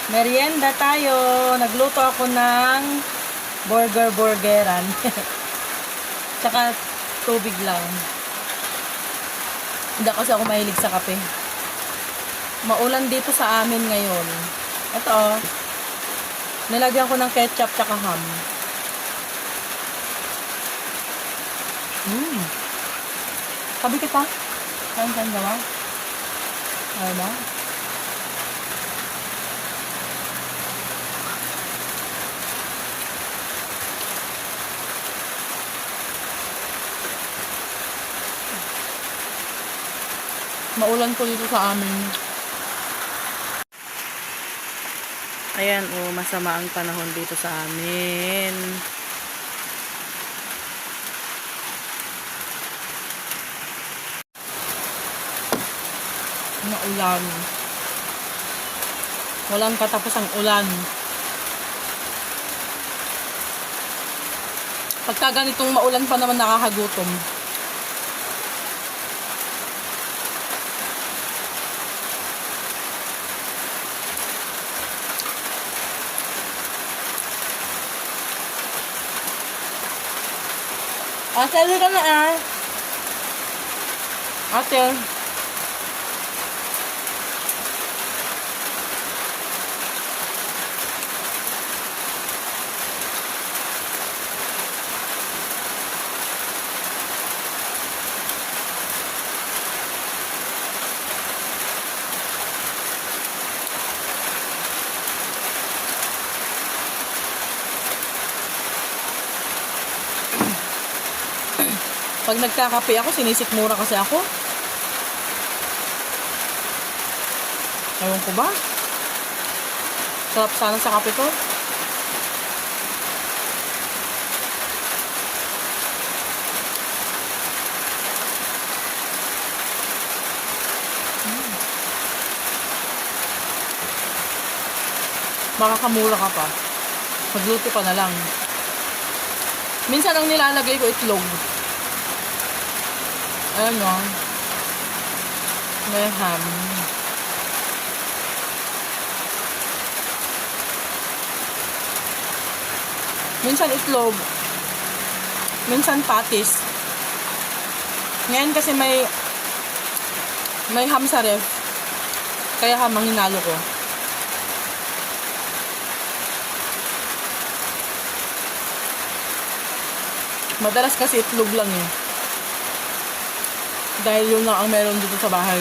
Merienda tayo. Nagluto ako ng burgeran. Tsaka tubig lang. Hindi kasi ako mahilig sa kape. Maulan dito sa amin ngayon. Ito oh. Nilagyan ko ng ketchup tsaka ham. Sabi kita. Kain gawa. Ano ba? Maulan po dito sa amin. Ayan, oh, masama ang panahon dito sa amin. Ulan. Walang katapusang ulan. Pagka ganitong maulan pa naman nakakagutom. Ate, ali ka na ah. Ate. Pag nagkakape ako, sinisikmura kasi ako. Ewan ko ba? Sarap sana sa kape ko. Makakamura ka pa. Magluto pa na lang. Minsan ang nilalagay ko itlog. Ayan o. May ham. Minsan itlog. Minsan patis. Ngayon kasi may ham sa ref. Kaya ham ang hinalo ko. Madalas kasi itlog lang eh. Dahil yun lang ang meron dito sa bahay.